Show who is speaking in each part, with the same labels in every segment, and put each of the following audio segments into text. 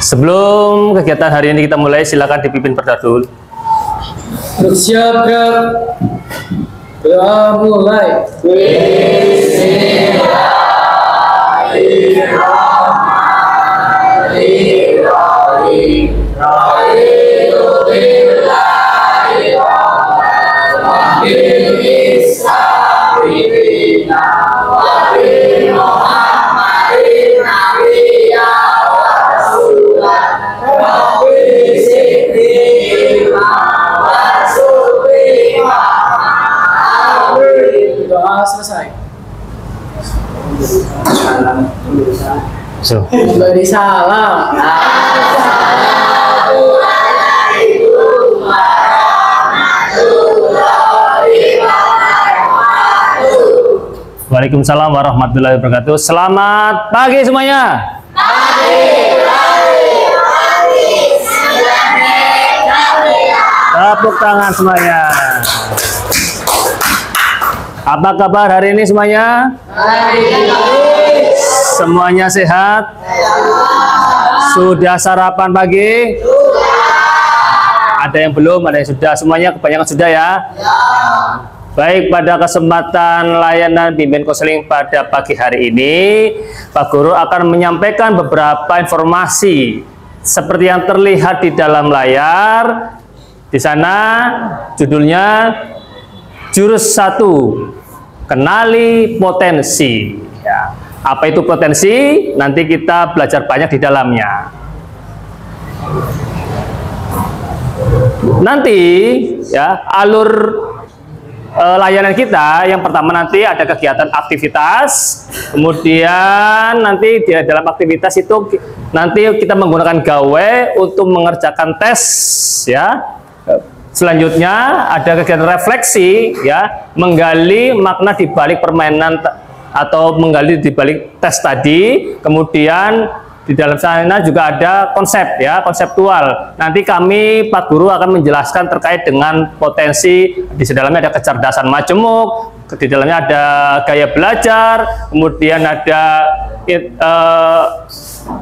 Speaker 1: Sebelum kegiatan hari ini kita mulai, silakan dipimpin Bardadul.
Speaker 2: Bersiap gerak. Doa mulai. Doa selesai.
Speaker 1: So.
Speaker 2: Beri salam.
Speaker 1: Waalaikumsalam warahmatullahi wabarakatuh. Selamat pagi semuanya. Tepuk tangan semuanya. Apa kabar hari ini semuanya? Semuanya sehat? Sudah sarapan pagi? Ada yang belum, ada yang sudah. Semuanya kebanyakan sudah ya? Baik, pada kesempatan layanan bimbingan konseling pada pagi hari ini, Pak Guru akan menyampaikan beberapa informasi seperti yang terlihat di dalam layar. Di sana judulnya Jurus 1, Kenali Potensi. Ya. Apa itu potensi? Nanti kita belajar banyak di dalamnya. Nanti ya, alur layanan kita yang pertama nanti ada kegiatan aktivitas, kemudian nanti di dalam aktivitas itu nanti kita menggunakan gawe untuk mengerjakan tes ya. Selanjutnya ada kegiatan refleksi ya, menggali makna di balik permainan atau menggali di balik tes tadi. Kemudian di dalam sana juga ada konsep ya, konseptual. Nanti kami Pak Guru akan menjelaskan terkait dengan potensi. Di dalamnya ada kecerdasan majemuk, di dalamnya ada gaya belajar, kemudian ada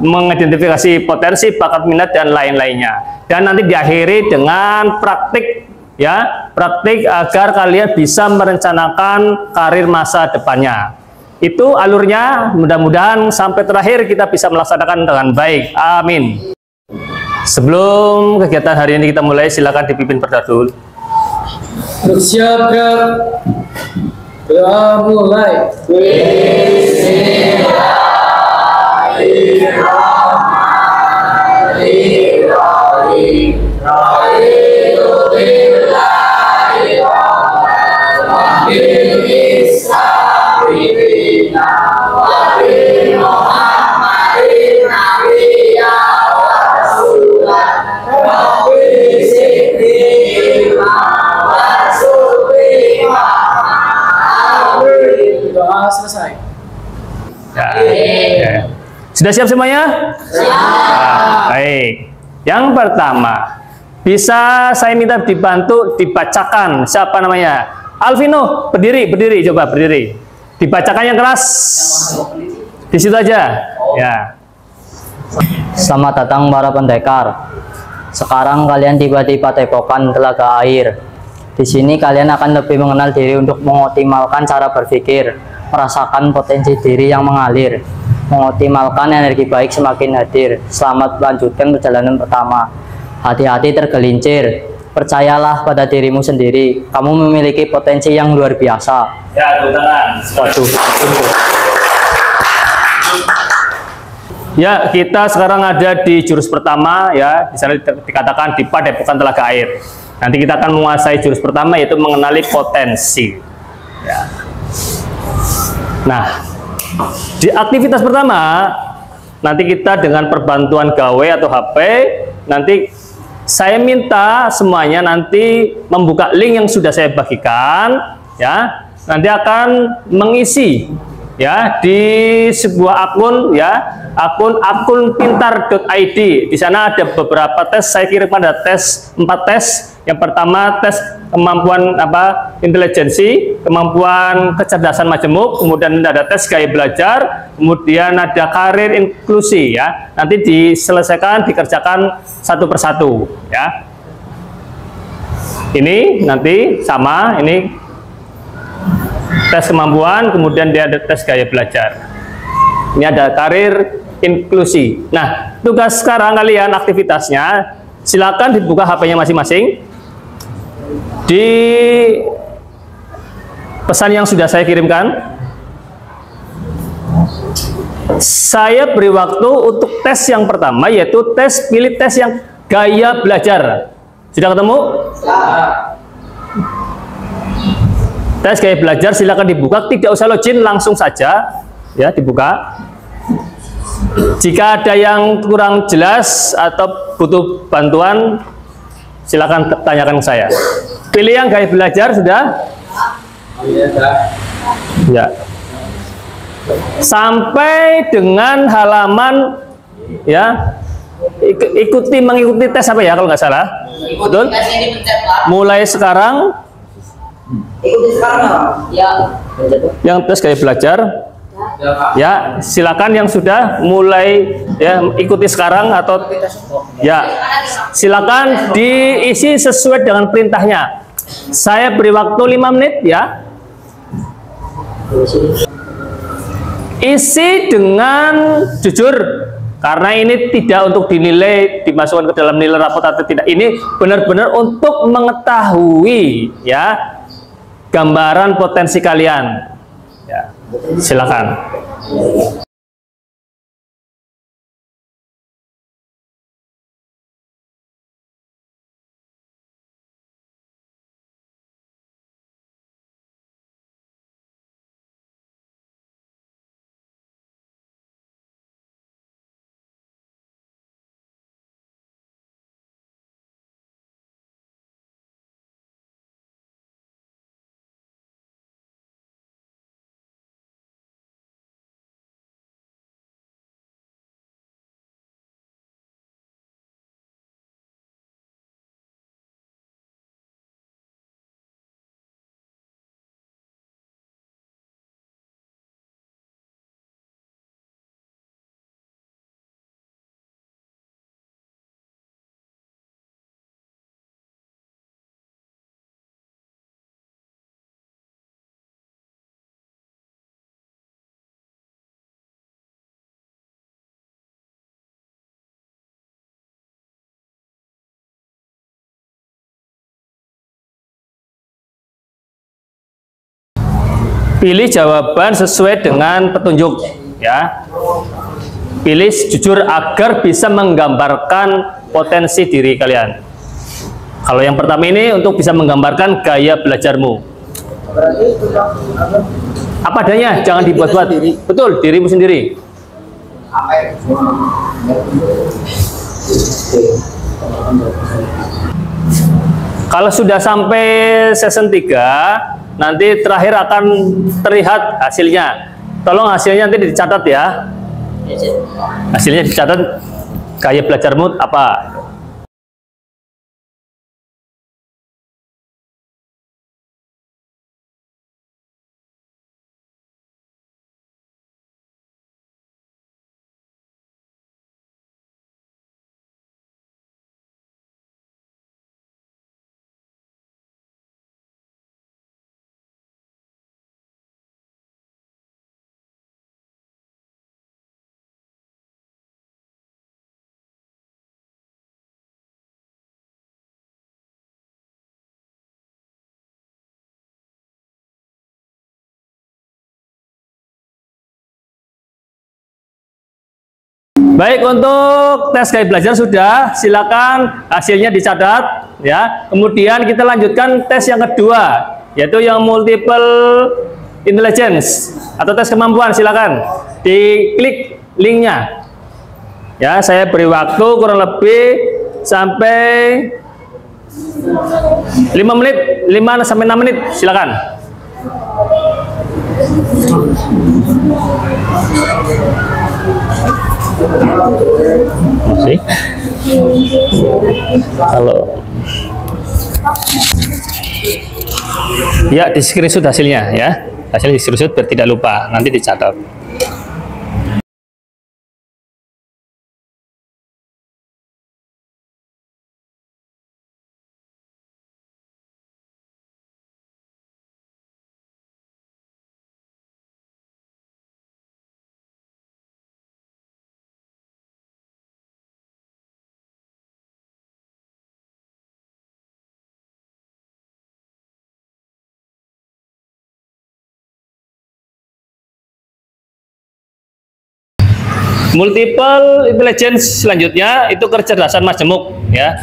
Speaker 1: mengidentifikasi potensi, bakat, minat dan lain-lainnya. Dan nanti diakhiri dengan praktik ya, praktik agar kalian bisa merencanakan karir masa depannya. Itu alurnya, mudah-mudahan sampai terakhir kita bisa melaksanakan dengan baik. Amin. Sebelum kegiatan hari ini kita mulai, silakan dipimpin Bardadul.
Speaker 2: Bersiap gerak. Doa mulai. Doa selesai.
Speaker 1: Ya. Sudah siap semuanya? Siap. Baik. Yang pertama, bisa saya minta dibantu dibacakan. Siapa namanya? Alvino, berdiri, coba berdiri. Dibacakan yang keras. Di situ aja. Ya.
Speaker 3: Selamat datang para pendekar. Sekarang kalian tiba di Padepokan Telaga Air. Di sini kalian akan lebih mengenal diri untuk mengoptimalkan cara berpikir, merasakan potensi diri yang mengalir, mengoptimalkan energi baik semakin hadir. Selamat melanjutkan perjalanan pertama. Hati-hati tergelincir. Percayalah pada dirimu sendiri. Kamu memiliki potensi yang luar biasa.
Speaker 1: Ya, tepuk tangan.
Speaker 3: Waduh.
Speaker 1: Ya, kita sekarang ada di jurus pertama ya. Di sana dikatakan di Padepokan Telaga Air. Nanti kita akan menguasai jurus pertama, yaitu mengenali potensi. Ya. Nah, di aktivitas pertama nanti kita dengan perbantuan gawe atau HP, nanti saya minta semuanya nanti membuka link yang sudah saya bagikan ya. Nanti akan mengisi ya di sebuah akun ya, akun pintar.id. Di sana ada beberapa tes, saya kirim pada tes 4 tes. Yang pertama tes kemampuan intelijensi, kemampuan kecerdasan majemuk, kemudian ada tes gaya belajar, kemudian ada karir inklusi ya. Nanti diselesaikan, dikerjakan satu persatu ya. Ini nanti sama, ini tes kemampuan, kemudian dia ada tes gaya belajar. Ini ada karir inklusi. Nah, tugas sekarang kalian aktivitasnya, silakan dibuka HP-nya masing-masing. Di pesan yang sudah saya kirimkan, saya beri waktu untuk tes yang pertama, yaitu pilih tes yang gaya belajar. Sudah ketemu? Tes gaya belajar silakan dibuka, tidak usah login, langsung saja ya dibuka. Jika ada yang kurang jelas atau butuh bantuan, silakan tanyakan ke saya. Pilih yang gaya belajar sudah? Ya. Sampai dengan halaman ya, mengikuti tes apa ya kalau nggak salah? Betul? Mulai sekarang.
Speaker 4: Ikuti sekarang ya.
Speaker 1: Yang tes gaya belajar. Ya, silakan yang sudah mulai ya ikuti sekarang atau ya silakan diisi sesuai dengan perintahnya. Saya beri waktu 5 menit ya. Isi dengan jujur, karena ini tidak untuk dinilai, dimasukkan ke dalam nilai rapot atau tidak. Ini benar-benar untuk mengetahui ya gambaran potensi kalian. Ya, silakan. Pilih jawaban sesuai dengan petunjuk ya. Pilih jujur agar bisa menggambarkan potensi diri kalian. Kalau yang pertama ini untuk bisa menggambarkan gaya belajarmu. Apa adanya, jangan dibuat-buat. Betul, dirimu sendiri. Kalau sudah sampai season 3, nanti terakhir akan terlihat hasilnya. Tolong hasilnya nanti dicatat ya. Hasilnya dicatat, gaya belajarmu apa. Baik, untuk tes gaya belajar sudah, silakan hasilnya dicatat ya. Kemudian kita lanjutkan tes yang kedua, yaitu yang multiple intelligence atau tes kemampuan. Silakan diklik linknya ya. Saya beri waktu kurang lebih sampai 5 menit, 5 sampai 6 menit. Silakan. Masih kalau Ya, di screenshot hasilnya ya. Hasil di screenshot biar tidak lupa, nanti dicatat. Multiple intelligence selanjutnya itu kecerdasan majemuk ya.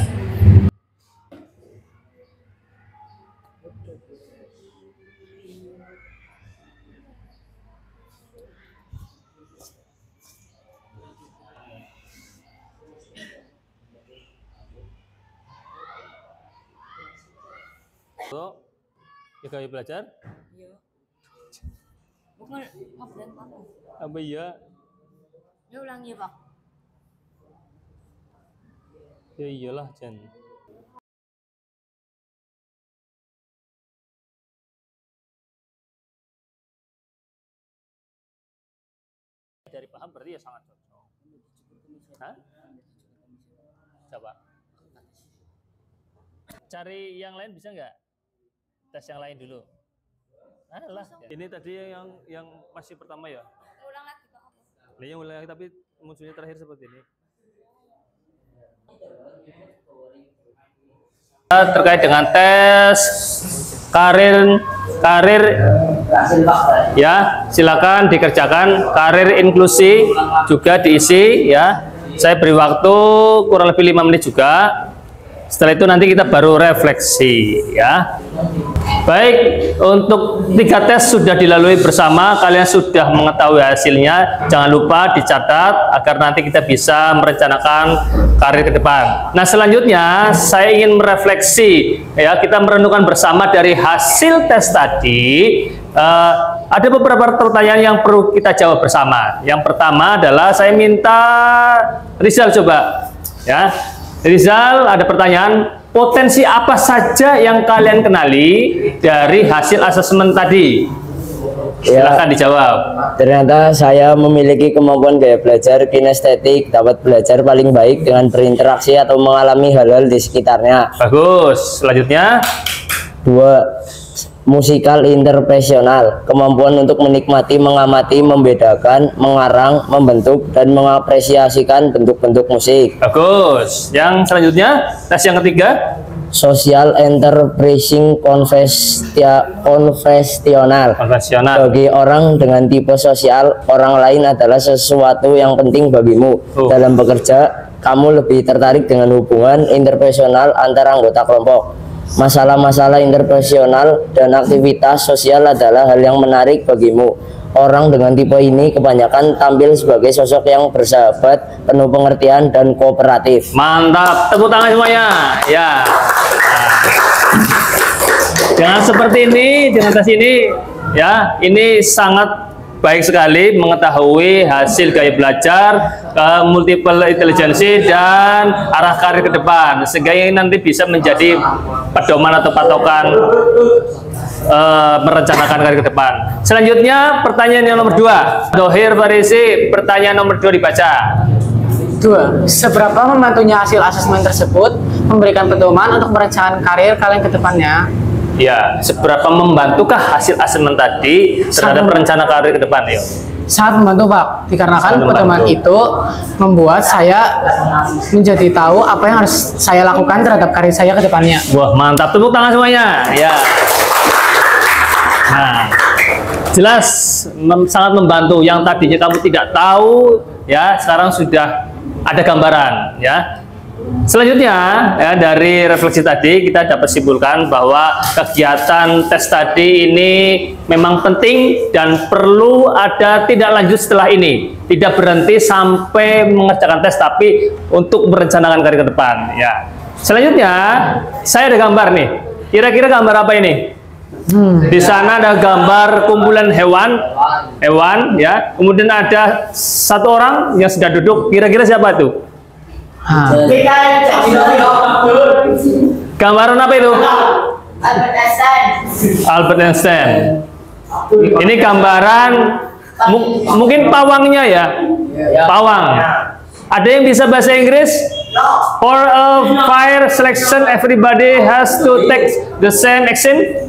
Speaker 1: Ya kayak belajar?
Speaker 4: Iya. Bukan dan Pak.
Speaker 1: Apa iya?
Speaker 4: Ya ulangi, Pak.
Speaker 1: Ya iyalah, Jen. Dari paham berarti ya sangat cocok. Hah? Coba. Cari yang lain bisa nggak? Tes yang lain dulu. Alah, ini tadi yang masih pertama ya?
Speaker 4: Ulang lagi, Pak.
Speaker 1: Nah, yang ulang lagi tapi munculnya terakhir seperti ini. Terkait dengan tes karir ya, silakan dikerjakan. Karir inklusi juga diisi ya. Saya beri waktu kurang lebih 5 menit juga. Setelah itu nanti kita baru refleksi ya. Baik, untuk 3 tes sudah dilalui bersama, kalian sudah mengetahui hasilnya. Jangan lupa dicatat agar nanti kita bisa merencanakan karir ke depan. Nah, selanjutnya saya ingin merefleksi ya, kita merenungkan bersama dari hasil tes tadi. Ada beberapa pertanyaan yang perlu kita jawab bersama. Yang pertama adalah saya minta Rizal coba ya. Rizal, ada pertanyaan, potensi apa saja yang kalian kenali dari hasil asesmen tadi? Silahkan dijawab.
Speaker 3: Ternyata saya memiliki kemampuan gaya belajar kinestetik, dapat belajar paling baik dengan berinteraksi atau mengalami hal-hal di sekitarnya.
Speaker 1: Bagus. Selanjutnya.
Speaker 3: 2. Musikal interpersonal, kemampuan untuk menikmati, mengamati, membedakan, mengarang, membentuk, dan mengapresiasikan bentuk-bentuk musik.
Speaker 1: Bagus. Yang selanjutnya, tes yang ketiga.
Speaker 3: Social enterprising konvensional. Bagi orang dengan tipe sosial, orang lain adalah sesuatu yang penting bagimu. Dalam bekerja, kamu lebih tertarik dengan hubungan interpersonal antara anggota kelompok. Masalah-masalah interpersonal dan aktivitas sosial adalah hal yang menarik bagimu. Orang dengan tipe ini kebanyakan tampil sebagai sosok yang bersahabat, penuh pengertian, dan kooperatif.
Speaker 1: Mantap, tepuk tangan semuanya. Ya. Jangan seperti ini, dengan tes ini ya, ini sangat baik sekali mengetahui hasil gaya belajar, multiple intelligence dan arah karir ke depan, sehingga ini nanti bisa menjadi pedoman atau patokan merencanakan karir ke depan. Selanjutnya pertanyaan yang nomor 2, Dohir Farisi, pertanyaan nomor 2 dibaca.
Speaker 2: 2. Seberapa membantunya hasil asesmen tersebut memberikan pedoman untuk merencanakan karir kalian ke depannya?
Speaker 1: Ya, seberapa membantukah hasil asesmen tadi terhadap rencana karir ke depan, yuk?
Speaker 2: Sangat membantu, Pak, dikarenakan pedoman itu membuat saya menjadi tahu apa yang harus saya lakukan terhadap karir saya ke depannya.
Speaker 1: Wah, mantap, tepuk tangan semuanya. Ya. Nah, jelas sangat membantu. Yang tadinya kamu tidak tahu, ya, sekarang sudah ada gambaran, ya. Selanjutnya, ya, dari refleksi tadi kita dapat simpulkan bahwa kegiatan tes tadi ini memang penting dan perlu ada tindak lanjut setelah ini. Tidak berhenti sampai mengerjakan tes, tapi untuk merencanakan karir ke depan. Ya. Selanjutnya, saya ada gambar nih. Kira-kira gambar apa ini? Di sana ada gambar kumpulan hewan, ya. Kemudian ada satu orang yang sudah duduk. Kira-kira siapa itu?
Speaker 2: Nah,
Speaker 1: Gambaran apa itu? Albert Einstein. Ini gambaran mungkin pawangnya ya. Pawang. Ada yang bisa bahasa Inggris? For a fire selection, everybody has to take the same action.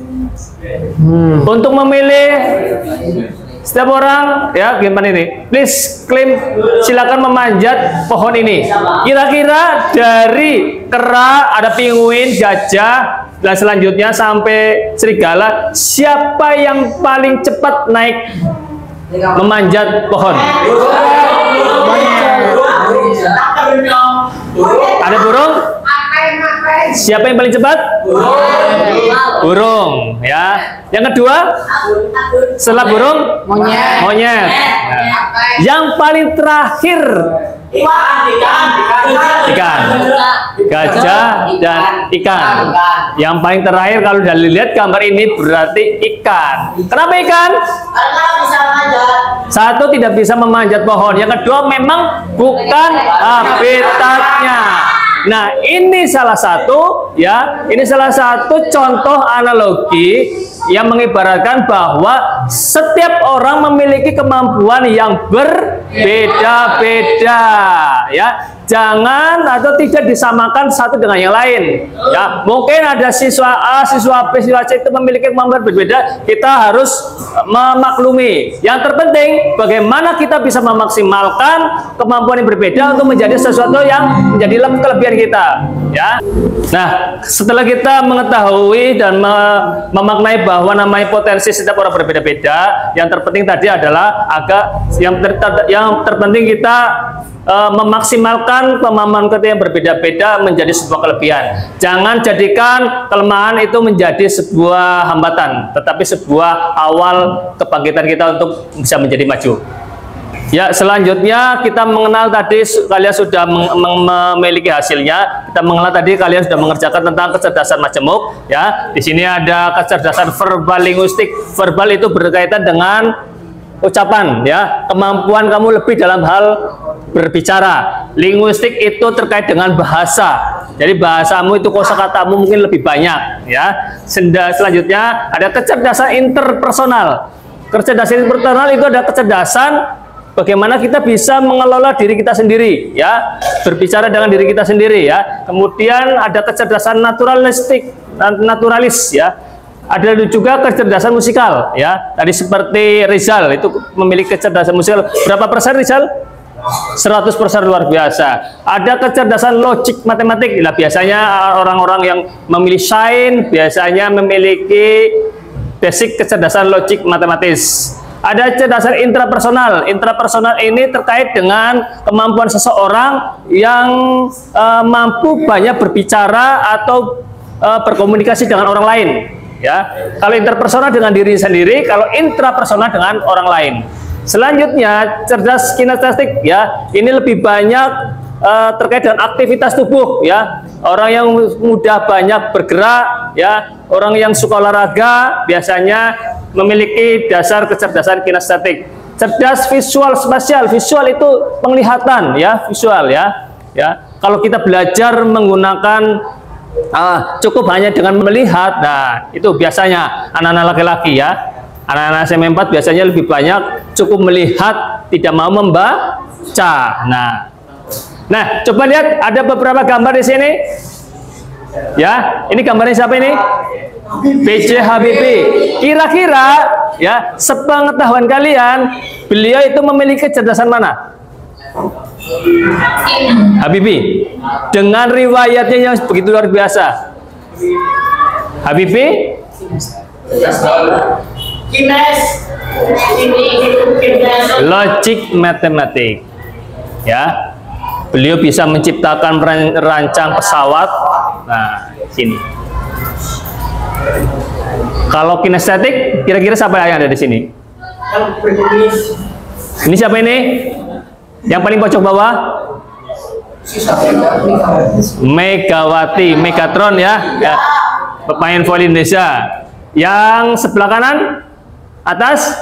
Speaker 1: Untuk memilih setiap orang, ya gimana ini? Please claim, silakan memanjat pohon ini. Kira-kira dari kera, ada pinguin, gajah, dan selanjutnya sampai serigala, siapa yang paling cepat naik memanjat pohon? Ada burung? Siapa yang paling cepat? Burung, ya. Yang kedua, setelah burung,
Speaker 2: Monyet.
Speaker 1: monyet. Nah, yang paling terakhir, ikan, gajah dan ikan. Yang paling terakhir kalau udah lihat gambar ini berarti ikan. Kenapa ikan? Satu, tidak bisa memanjat pohon. Yang kedua, memang bukan habitatnya. Nah, ini salah satu ya, ini salah satu contoh analogi yang mengibaratkan bahwa setiap orang memiliki kemampuan yang berbeda-beda ya. Jangan atau tidak disamakan satu dengan yang lain ya. Mungkin ada siswa A, siswa B, siswa C itu memiliki kemampuan berbeda, kita harus memaklumi. Yang terpenting bagaimana kita bisa memaksimalkan kemampuan yang berbeda untuk menjadi sesuatu yang menjadi kelebihan kita ya. Nah, setelah kita mengetahui dan memaknai bahwa namanya potensi setiap orang berbeda-beda, yang terpenting tadi adalah yang terpenting kita memaksimalkan kemampuan kita yang berbeda-beda menjadi sebuah kelebihan. Jangan jadikan kelemahan itu menjadi sebuah hambatan, tetapi sebuah awal kebangkitan kita untuk bisa menjadi maju. Ya, selanjutnya kita mengenal tadi, kalian sudah memiliki hasilnya. Kita mengenal tadi, kalian sudah mengerjakan tentang kecerdasan majemuk. Ya, di sini ada kecerdasan verbal linguistik. Verbal itu berkaitan dengan ucapan, ya, kemampuan kamu lebih dalam hal berbicara. Linguistik itu terkait dengan bahasa. Jadi bahasamu itu kosakatamu mungkin lebih banyak, ya. Selanjutnya ada kecerdasan interpersonal. Kecerdasan interpersonal itu ada kecerdasan bagaimana kita bisa mengelola diri kita sendiri, ya, berbicara dengan diri kita sendiri, ya. Kemudian ada kecerdasan naturalis, ya. Ada juga kecerdasan musikal, ya. Tadi seperti Rizal itu memiliki kecerdasan musikal. Berapa persen Rizal? 100% luar biasa. Ada kecerdasan logik matematik. Nah, biasanya orang-orang yang memilih sains biasanya memiliki basic kecerdasan logik matematis. Ada kecerdasan intrapersonal. Intrapersonal ini terkait dengan kemampuan seseorang yang mampu banyak berbicara atau berkomunikasi dengan orang lain. Ya, kalau interpersonal dengan diri sendiri, kalau intrapersonal dengan orang lain. Selanjutnya, cerdas kinestetik, ya, ini lebih banyak terkait dengan aktivitas tubuh, ya. Orang yang mudah banyak bergerak, ya, orang yang suka olahraga biasanya memiliki dasar kecerdasan kinestetik. Cerdas visual spasial, visual itu penglihatan, ya, visual, ya. Kalau kita belajar menggunakan cukup hanya dengan melihat, nah itu biasanya anak-anak laki-laki, ya. Anak-anak SMA 4 biasanya lebih banyak cukup melihat, tidak mau membaca. Nah, coba lihat ada beberapa gambar di sini. Ya, ini gambarnya siapa ini? B.J. Habibie. Kira-kira, ya, sepengetahuan kalian, beliau itu memiliki kecerdasan mana? Habibie. Dengan riwayatnya yang begitu luar biasa. Habibie logik matematik, ya. Beliau bisa menciptakan merancang pesawat. Nah, sini. Kalau kinestetik, kira-kira siapa yang ada di sini? Ini siapa ini? Yang paling pojok bawah? Megawati, Megatron, ya. Pemain voli Indonesia. Yang sebelah kanan? Atas?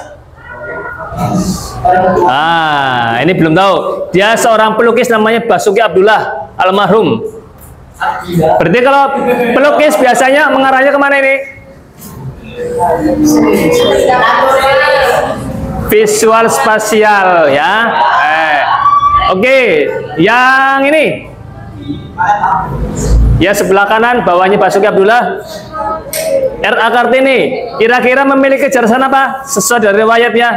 Speaker 1: Ini belum tahu. Dia seorang pelukis namanya Basuki Abdullah, almarhum. Berarti kalau pelukis biasanya mengarahnya kemana ini? Visual spasial ya. Oke, yang ini. Ya sebelah kanan bawahnya Basuki Abdullah. R.A. Kartini kira-kira memiliki kecerdasan apa sesuai dari riwayatnya?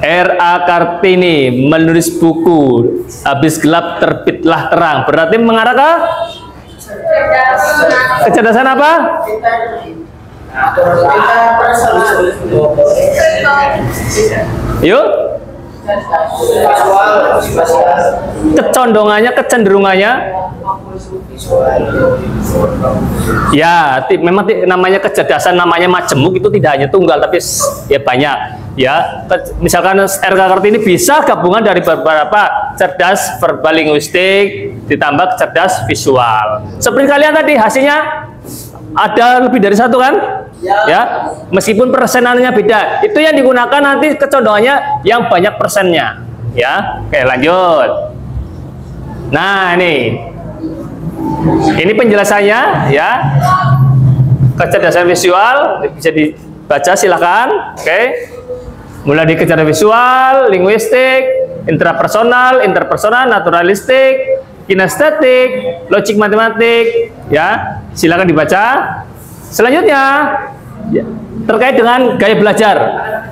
Speaker 1: R.A. Kartini menulis buku habis gelap terbitlah terang, berarti mengarah ke kecerdasan apa? Yuk, kecondongannya, kecenderungannya ya, memang namanya kecerdasan, namanya majemuk itu tidak hanya tunggal tapi ya banyak ya. Misalkan R.K. Kartini bisa gabungan dari beberapa cerdas verbal linguistik ditambah cerdas visual. Seperti kalian tadi hasilnya ada lebih dari satu kan? Ya, meskipun persenannya beda, itu yang digunakan nanti kecondongannya yang banyak persennya ya. Oke, lanjut. Nah, ini penjelasannya ya. Kecerdasan visual bisa dibaca silakan. Oke. Mulai dari kecerdasan visual, linguistik, intrapersonal, interpersonal, naturalistik, kinestetik, logik matematik ya. Silakan dibaca. Selanjutnya ya, terkait dengan gaya belajar.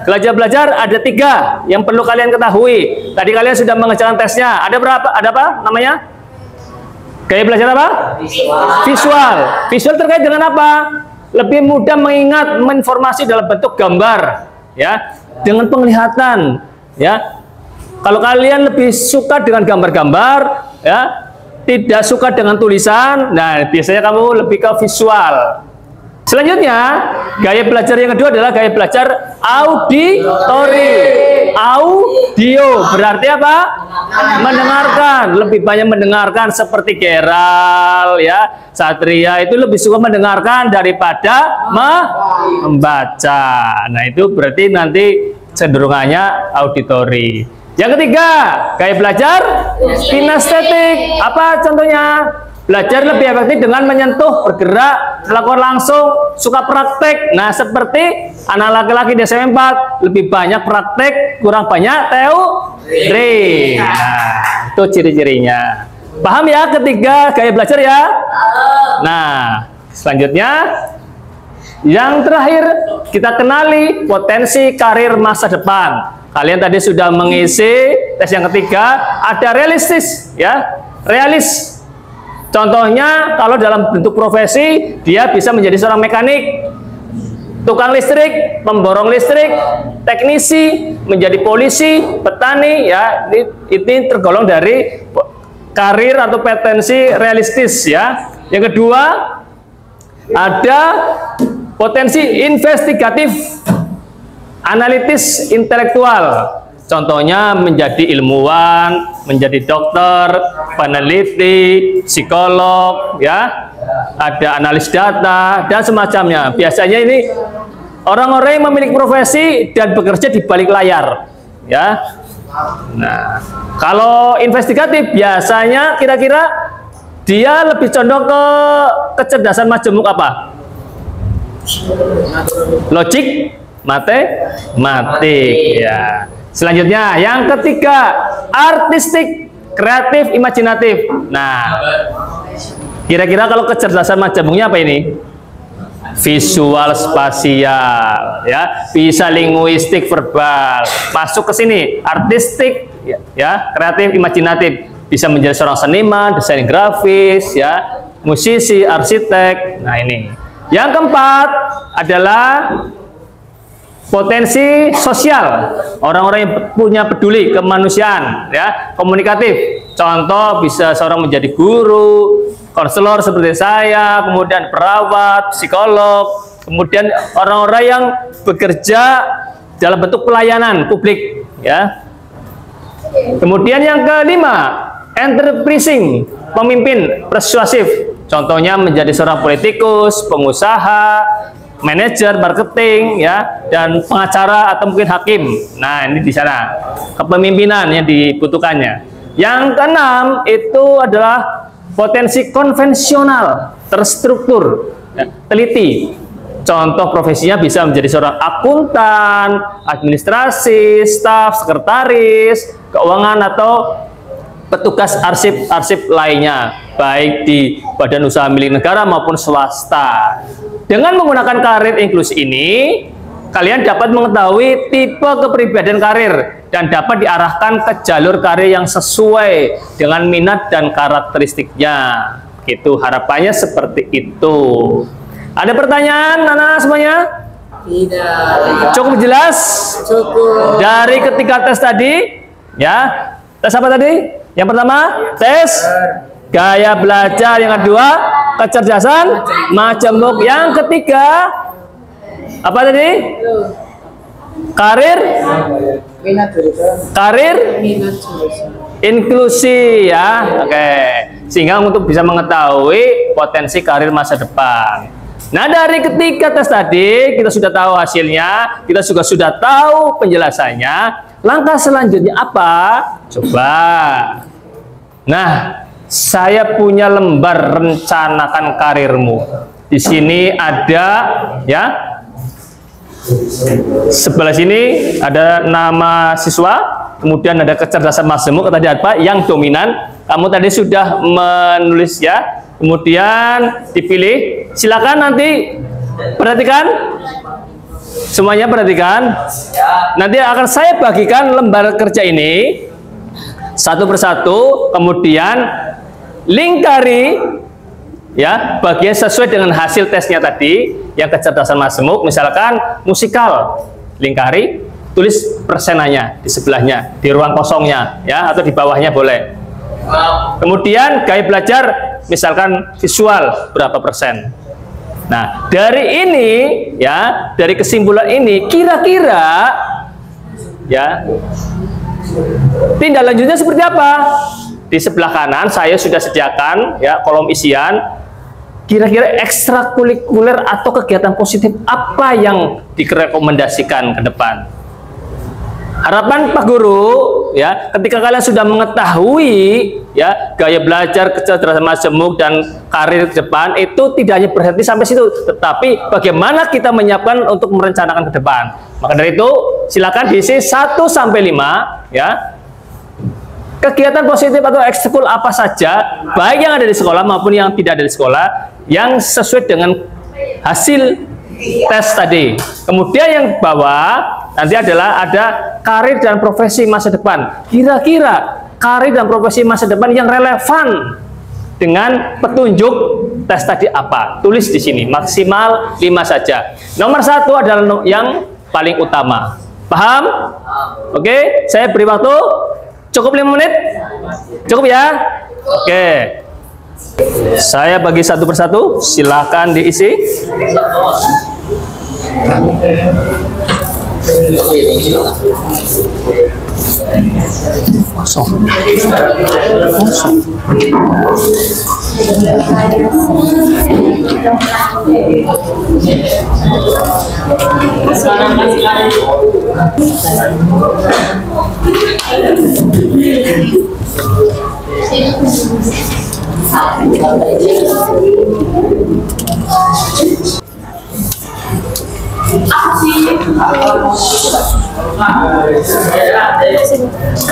Speaker 1: Gaya belajar ada 3 yang perlu kalian ketahui. Tadi kalian sudah mengerjakan tesnya. Ada berapa? Ada apa namanya? Gaya belajar apa? Visual. Visual terkait dengan apa? Lebih mudah mengingat informasi dalam bentuk gambar, ya, dengan penglihatan, ya. Kalau kalian lebih suka dengan gambar-gambar, ya, tidak suka dengan tulisan, nah biasanya kamu lebih ke visual. Selanjutnya, gaya belajar yang kedua adalah gaya belajar auditory. Audio berarti apa? Mendengarkan, lebih banyak mendengarkan, seperti Geral ya, Satria itu lebih suka mendengarkan daripada membaca. Nah, itu berarti nanti cenderungannya auditory. Yang ketiga, gaya belajar kinestetik. Apa contohnya? Belajar lebih efektif dengan menyentuh, bergerak, melakukan langsung, suka praktek. Nah, seperti anak laki-laki di SMP 4, lebih banyak praktek, kurang banyak teori. Nah, itu ciri-cirinya. Paham ya ketiga gaya belajar ya? Nah, selanjutnya yang terakhir kita kenali potensi karir masa depan. Kalian tadi sudah mengisi tes yang ketiga, ada realistis ya, realis. Contohnya kalau dalam bentuk profesi dia bisa menjadi seorang mekanik, tukang listrik, pemborong listrik, teknisi, menjadi polisi, petani ya. Ini tergolong dari karir atau potensi realistis ya. Yang kedua ada potensi investigatif, analitis, intelektual. Contohnya menjadi ilmuwan, menjadi dokter, peneliti, psikolog, ya, ada analis data dan semacamnya. Biasanya ini orang-orang yang memiliki profesi dan bekerja di balik layar, ya. Nah, kalau investigatif biasanya kira-kira dia lebih condong ke kecerdasan majemuk apa? Logik, matematik, ya. Selanjutnya, yang ketiga, artistik, kreatif, imajinatif. Nah, kira-kira kalau kecerdasan majemuknya apa ini? Visual spasial, ya, bisa linguistik verbal. Masuk ke sini, artistik, ya, kreatif, imajinatif. Bisa menjadi seorang seniman, desain grafis, ya, musisi, arsitek. Nah, ini. Yang keempat adalah potensi sosial, orang-orang yang punya peduli kemanusiaan, ya, komunikatif. Contoh bisa seorang menjadi guru, konselor seperti saya, kemudian perawat, psikolog, kemudian orang-orang yang bekerja dalam bentuk pelayanan publik, ya. Kemudian yang kelima, enterprising, pemimpin persuasif. Contohnya menjadi seorang politikus, pengusaha, manajer marketing, ya, dan pengacara atau mungkin hakim. Nah, ini di sana kepemimpinan yang dibutuhkannya. Yang keenam itu adalah potensi konvensional, terstruktur, ya, teliti. Contoh profesinya bisa menjadi seorang akuntan, administrasi, staf, sekretaris, keuangan, atau petugas arsip-arsip lainnya, baik di badan usaha milik negara maupun swasta. Dengan menggunakan karir inklusi ini, kalian dapat mengetahui tipe kepribadian karir dan dapat diarahkan ke jalur karir yang sesuai dengan minat dan karakteristiknya. Gitu, harapannya seperti itu. Ada pertanyaan, anak-anak semuanya?
Speaker 2: Tidak.
Speaker 1: Cukup jelas?
Speaker 2: Cukup.
Speaker 1: Dari ketiga tes tadi, ya. Tes apa tadi? Yang pertama, tes gaya belajar. Yang kedua, kecerdasan majemuk. Yang ketiga, apa tadi? Karir
Speaker 2: Minat jurusan.
Speaker 1: karir
Speaker 2: Minat jurusan.
Speaker 1: inklusi, ya. Oke. Sehingga untuk bisa mengetahui potensi karir masa depan. Nah, dari ketiga tes tadi kita sudah tahu hasilnya, kita juga sudah tahu penjelasannya. Langkah selanjutnya apa? Coba. Nah, saya punya lembar rencanakan karirmu. Di sini ada, ya. Sebelah sini ada nama siswa, kemudian ada kecerdasan majemuk, tadi apa? Yang dominan. Kamu tadi sudah menulis, ya. Kemudian dipilih. Silakan nanti perhatikan. Semuanya perhatikan. Nanti akan saya bagikan lembar kerja ini satu persatu, kemudian lingkari, ya, bagian sesuai dengan hasil tesnya tadi. Yang kecerdasan majemuk, misalkan musikal, lingkari, tulis persenannya di sebelahnya, di ruang kosongnya, ya, atau di bawahnya boleh. Kemudian gaya belajar, misalkan visual berapa persen. Nah, dari ini, ya, dari kesimpulan ini, kira-kira, ya, tindak lanjutnya seperti apa? Di sebelah kanan saya sudah sediakan, ya, kolom isian. Kira-kira ekstrakurikuler atau kegiatan positif apa yang direkomendasikan ke depan? Harapan Pak Guru, ya, ketika kalian sudah mengetahui, ya, gaya belajar, kecerdasan majemuk, dan karir ke depan, itu tidak hanya berhenti sampai situ, tetapi bagaimana kita menyiapkan untuk merencanakan ke depan. Maka dari itu, silakan diisi 1 sampai 5, ya. Kegiatan positif atau ekskul apa saja, baik yang ada di sekolah maupun yang tidak ada di sekolah, yang sesuai dengan hasil tes tadi. Kemudian yang bawah nanti adalah ada karir dan profesi masa depan. Kira-kira karir dan profesi masa depan yang relevan dengan petunjuk tes tadi apa? Tulis di sini, maksimal 5 saja. Nomor 1 adalah yang paling utama. Paham? Oke, saya beri waktu cukup 5 menit? Cukup, ya? Oke. Saya bagi satu persatu, silakan diisi.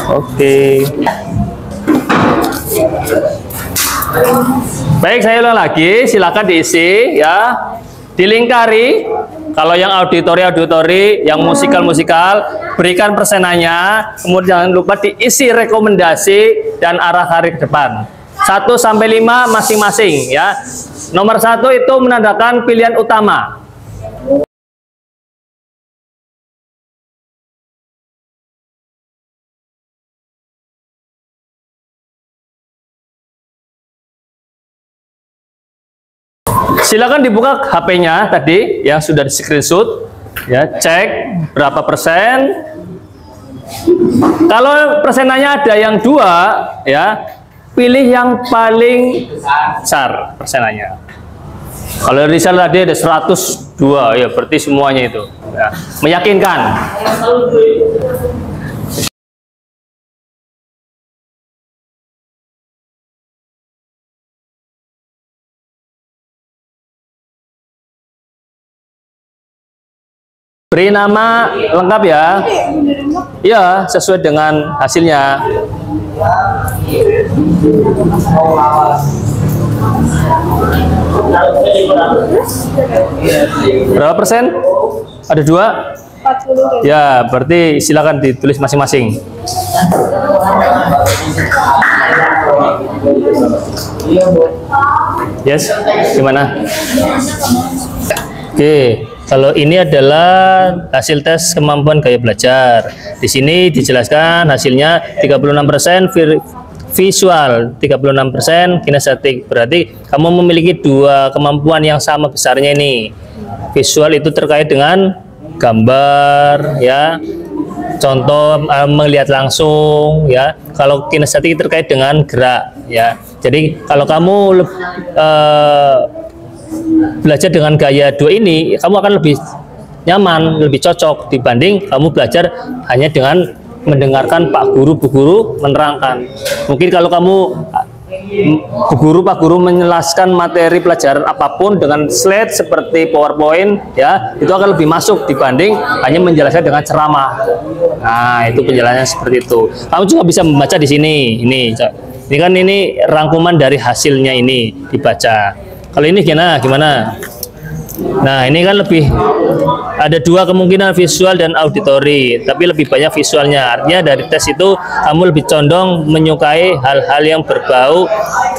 Speaker 1: Oke. Baik, saya ulang lagi, silakan diisi, ya. Dilingkari. Kalau yang auditori, yang musikal, berikan persenannya. Kemudian jangan lupa diisi rekomendasi dan arah karir ke depan. 1 sampai 5 masing-masing, ya. Nomor 1 itu menandakan pilihan utama. Silakan dibuka HP-nya tadi yang sudah di screenshot, ya, cek berapa persen. Kalau persenannya ada yang 2, ya, pilih yang paling besar persenannya. Kalau Rizal tadi ada 102, ya, berarti semuanya itu, ya, meyakinkan. Beri nama lengkap ya. Ya, sesuai dengan hasilnya. Berapa persen? Ada 2?
Speaker 5: 40.
Speaker 1: Ya, berarti silakan ditulis masing-masing. Yes, gimana? Oke, kalau ini adalah hasil tes kemampuan gaya belajar. Di sini dijelaskan hasilnya 36% visual, 36% kinestetik. Berarti kamu memiliki 2 kemampuan yang sama besarnya ini. Visual itu terkait dengan gambar, ya, contoh melihat langsung, ya. Kalau kinestetik terkait dengan gerak, ya. Jadi kalau kamu belajar dengan gaya 2 ini, kamu akan lebih nyaman, lebih cocok dibanding kamu belajar hanya dengan mendengarkan Pak Guru, Bu Guru menerangkan. Mungkin kalau kamu Pak Guru menjelaskan materi pelajaran apapun dengan slide seperti PowerPoint, ya, itu akan lebih masuk dibanding hanya menjelaskan dengan ceramah. Nah, itu penjelasannya seperti itu. Kamu juga bisa membaca di sini. Ini kan ini rangkuman dari hasilnya ini dibaca. Kalau ini gimana? Nah, ini kan lebih ada 2 kemungkinan, visual dan auditori, tapi lebih banyak visualnya. Artinya dari tes itu kamu lebih condong menyukai hal-hal yang berbau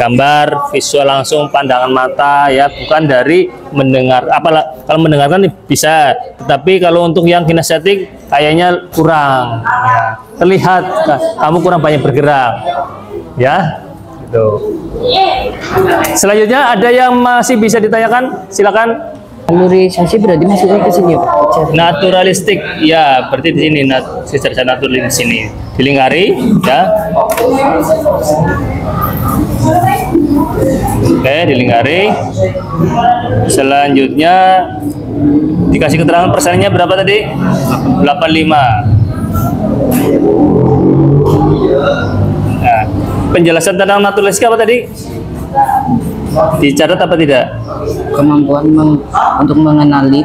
Speaker 1: gambar, visual langsung, pandangan mata, ya, bukan dari mendengar. Kalau mendengarkan bisa, tetapi kalau untuk yang kinestetik kayaknya kurang, ya. Terlihat kamu kurang banyak bergerak, ya. Gitu. Selanjutnya ada yang masih bisa ditanyakan? Silakan.
Speaker 2: Valorisasi berarti maksudnya ke sini ya, Pak?
Speaker 1: Naturalistik, ya, berarti di sini secara natural di sini dilingkari, ya. Oke, dilingkari. Selanjutnya dikasih keterangan persennya berapa tadi? 85. Nah, penjelasan tentang naturalistik apa tadi? Dicatat apa tidak?
Speaker 6: Kemampuan untuk mengenali,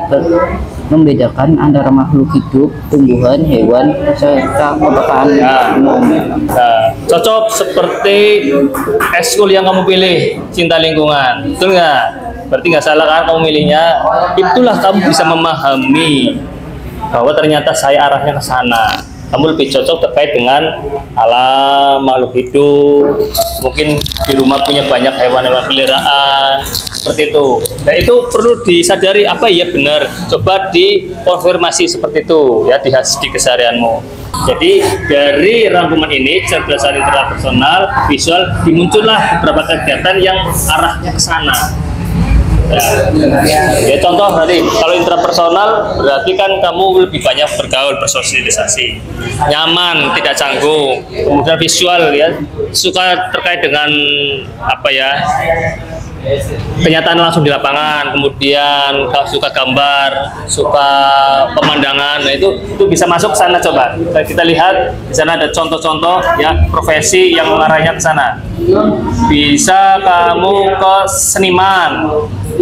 Speaker 6: membedakan antara makhluk hidup, tumbuhan, hewan, serta kepekaan umum.
Speaker 1: Nah, cocok seperti ekskul yang kamu pilih, cinta lingkungan, betul nggak? Berarti nggak salah kan kamu milihnya? Itulah kamu bisa memahami bahwa ternyata saya arahnya ke sana. Kamu lebih cocok terkait dengan alam, makhluk hidup, mungkin di rumah punya banyak hewan-hewan peliharaan, seperti itu. Nah, itu perlu disadari, apa ya benar, coba dikonfirmasi seperti itu, ya, di keseharianmu. Jadi dari rangkuman ini, kecerdasan intrapersonal, visual, dimuncullah beberapa kegiatan yang arahnya ke sana. Ya, contoh tadi kalau intrapersonal berarti kan kamu lebih banyak bergaul, bersosialisasi, nyaman, tidak canggung. Kemudian visual, ya, suka terkait dengan apa ya, kenyataan langsung di lapangan. Kemudian suka gambar, suka pemandangan. Nah, itu bisa masuk ke sana. Coba kita lihat di sana ada contoh-contoh, ya, profesi yang mengarahnya ke sana. Bisa kamu ke seniman,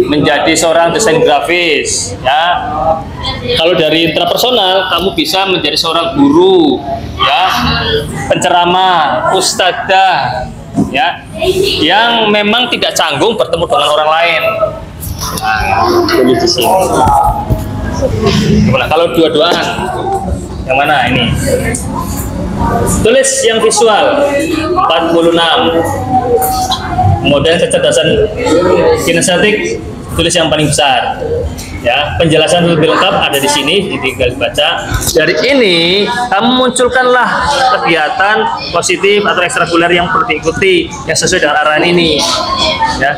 Speaker 1: menjadi seorang desain grafis, ya. Kalau dari intrapersonal kamu bisa menjadi seorang guru, ya, penceramah, ustadzah, ya, yang memang tidak canggung bertemu dengan orang lain. Nah, di sini. Gimana kalau dua-duaan? Yang mana ini? Tulis yang visual 46. Kemudian kecerdasan kinestetik tulis yang paling besar. Ya, penjelasan lebih lengkap ada di sini, tinggal dibaca. Dari ini kamu munculkanlah kegiatan positif atau ekstrakurikuler yang perlu diikuti yang sesuai dengan arahan ini. Ya,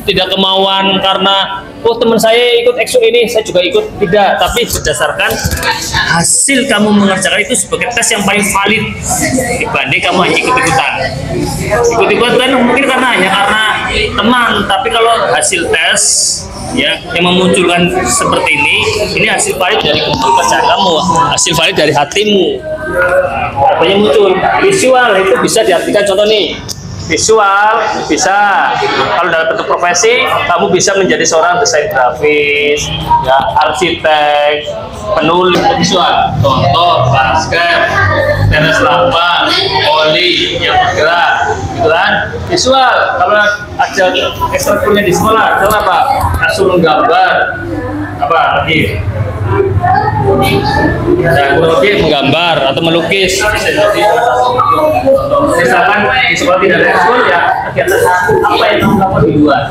Speaker 1: tidak kemauan karena teman saya ikut ekso ini, saya juga ikut, tidak, tapi berdasarkan hasil kamu mengerjakan itu sebagai tes yang paling valid dibanding kamu hanya ikut-ikutan. Ikut-ikutan mungkin karena teman, tapi kalau hasil tes, ya, yang memunculkan seperti ini hasil valid dari pekerjaan kamu, hasil valid dari hatimu. Apa yang muncul? Visual itu bisa diartikan, contoh nih, visual bisa. Kalau dalam bentuk profesi, kamu bisa menjadi seorang desain grafis, ya, arsitek, penulis visual. Contoh basket, tenis lapang, voli yang bergerak, gitu kan? Visual. Kalau ada ekstrakurikuler di sekolah, contoh apa? Suruh gambar, apa lagi? Ya, kurang lebih menggambar atau melukis. Misalkan di sekolah tidak ada ekskul, ya kegiatan apa yang kamu lakukan di luar?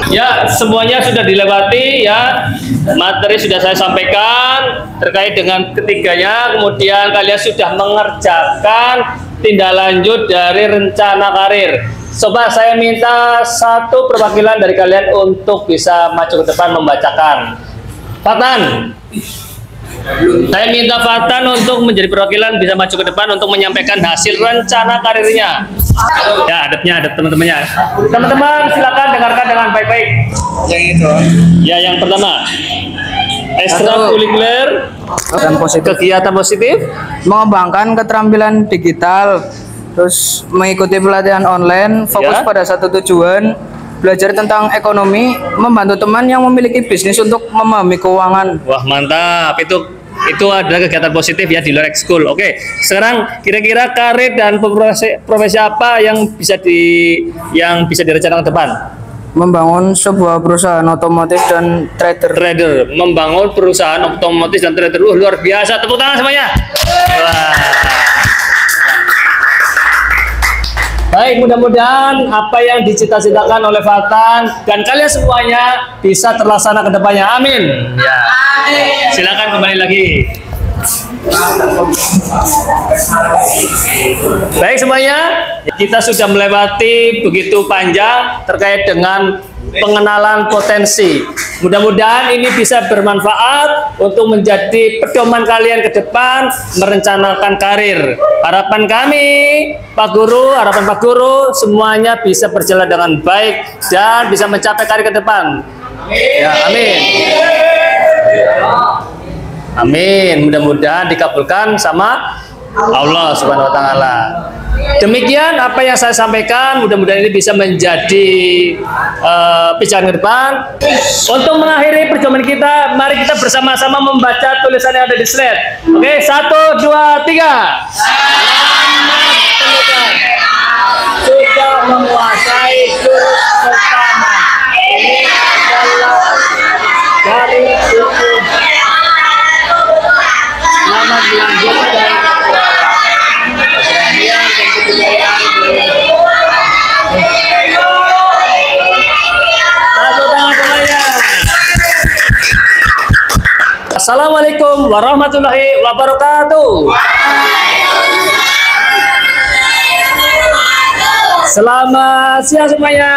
Speaker 1: Ya, semuanya sudah dilewati ya. Materi sudah saya sampaikan terkait dengan ketiganya. Kemudian kalian sudah mengerjakan tindak lanjut dari rencana karir. Coba saya minta satu perwakilan dari kalian untuk bisa maju ke depan membacakan. Fatan. Saya minta Fatan untuk menjadi perwakilan bisa maju ke depan untuk menyampaikan hasil rencana karirnya. Ya, adab teman-temannya. Teman-teman silakan dengarkan dengan baik-baik.
Speaker 6: Yang itu.
Speaker 1: Ya, yang pertama. Ekstrakurikuler
Speaker 6: Dan positif.
Speaker 1: kegiatan positif.
Speaker 6: Mengembangkan keterampilan digital, terus mengikuti pelatihan online, fokus
Speaker 1: Ya.
Speaker 6: pada satu tujuan, belajar tentang ekonomi, membantu teman yang memiliki bisnis untuk memahami keuangan.
Speaker 1: Wah, mantap. Itu adalah kegiatan positif ya di luar ekskul. Oke, sekarang kira-kira karir dan profesi apa yang bisa direncanakan ke depan?
Speaker 6: Membangun sebuah perusahaan otomotif dan
Speaker 1: Trader, membangun perusahaan otomotif dan trader. Luar biasa. Tepuk tangan semuanya. Wah. Baik, mudah-mudahan apa yang dicita-citakan oleh Fatan dan kalian semuanya bisa terlaksana ke depannya. Amin. Ya. Silakan kembali lagi. Baik semuanya, kita sudah melewati begitu panjang terkait dengan pengenalan potensi. Mudah-mudahan ini bisa bermanfaat untuk menjadi pedoman kalian ke depan merencanakan karir. Harapan kami, harapan Pak Guru, semuanya bisa berjalan dengan baik dan bisa mencapai karir ke depan. Ya, amin. Amin. Mudah-mudahan dikabulkan sama Allah Subhanahu wa taala. Demikian apa yang saya sampaikan, mudah-mudahan ini bisa menjadi pijakan ke depan. Untuk mengakhiri perjumpaan kita, mari kita bersama-sama membaca tulisan yang ada di slide. Oke, 1, 2, 3. Selamat menemukan. Sudah menguasai jurus pertama. Ini adalah dari buku. Selamat melanjutkan keberanian dan kebudayaan. Tepuk tangan semuanya. Assalamualaikum warahmatullahi wabarakatuh. Selamat siang semuanya.